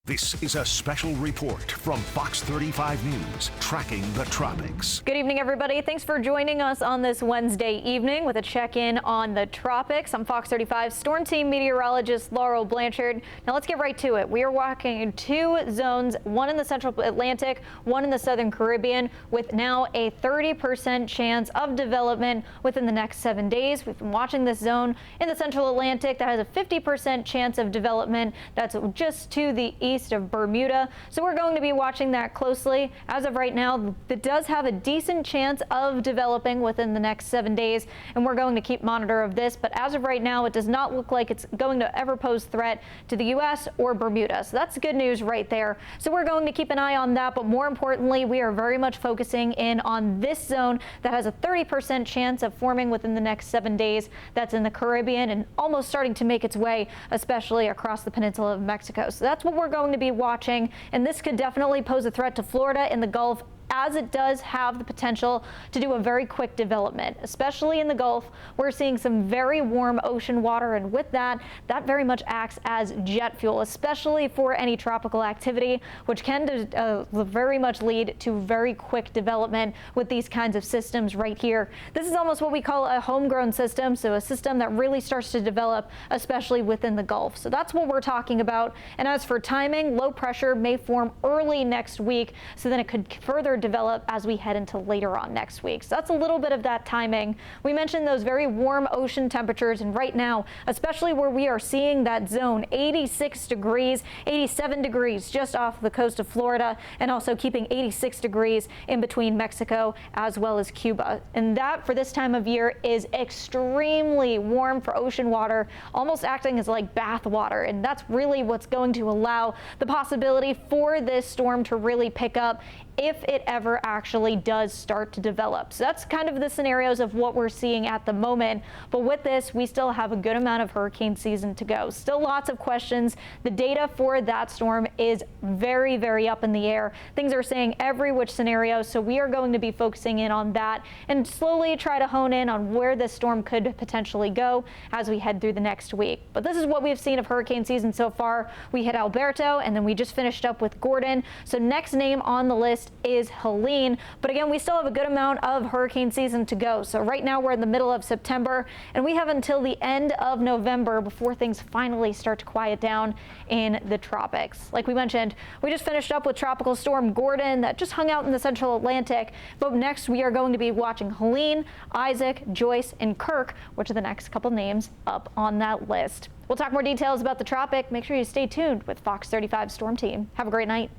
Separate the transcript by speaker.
Speaker 1: This is a special report from Fox 35 News, tracking the tropics.
Speaker 2: Good evening, everybody. Thanks for joining us on this Wednesday evening with a check-in on the tropics. I'm Fox 35 Storm Team meteorologist Laurel Blanchard. Now let's get right to it. We are walking in two zones, one in the central Atlantic, one in the southern Caribbean, with now a 30% chance of development within the next 7 days. We've been watching this zone in the central Atlantic that has a 50% chance of development. That's just to the east of Bermuda. So we're going to be watching that closely. As of right now, it does have a decent chance of developing within the next 7 days, and we're going to keep monitor of this. But as of right now, it does not look like it's going to ever pose threat to the U.S. or Bermuda. So that's good news right there. So we're going to keep an eye on that. But more importantly, we are very much focusing in on this zone that has a 30% chance of forming within the next 7 days. That's in the Caribbean and almost starting to make its way, especially across the peninsula of Mexico. So that's what we're going to be watching, and this could definitely pose a threat to Florida in the Gulf, as it does have the potential to do a very quick development, especially in the Gulf. We're seeing some very warm ocean water, and with that very much acts as jet fuel, especially for any tropical activity, which can very much lead to very quick development with these kinds of systems right here. This is almost what we call a homegrown system, so a system that really starts to develop, especially within the Gulf. So that's what we're talking about. And as for timing, low pressure may form early next week, so then it could further develop as we head into later on next week. So that's a little bit of that timing. We mentioned those very warm ocean temperatures, and right now, especially where we are seeing that zone, 86 degrees, 87 degrees just off the coast of Florida, and also keeping 86 degrees in between Mexico as well as Cuba. And that for this time of year is extremely warm for ocean water, almost acting as like bath water. And that's really what's going to allow the possibility for this storm to really pick up if it ever actually does start to develop. So that's kind of the scenarios of what we're seeing at the moment. But with this, we still have a good amount of hurricane season to go. Still lots of questions. The data for that storm is very, very up in the air. Things are saying every which scenario. So we are going to be focusing in on that and slowly try to hone in on where this storm could potentially go as we head through the next week. But this is what we've seen of hurricane season so far. We hit Alberto, and then we just finished up with Gordon. So next name on the list is Helene. But again, we still have a good amount of hurricane season to go. So right now we're in the middle of September, and we have until the end of November before things finally start to quiet down in the tropics. Like we mentioned, we just finished up with Tropical Storm Gordon that just hung out in the central Atlantic. But next we are going to be watching Helene, Isaac, Joyce, and Kirk, which are the next couple names up on that list. We'll talk more details about the tropic. Make sure you stay tuned with Fox 35 Storm Team. Have a great night.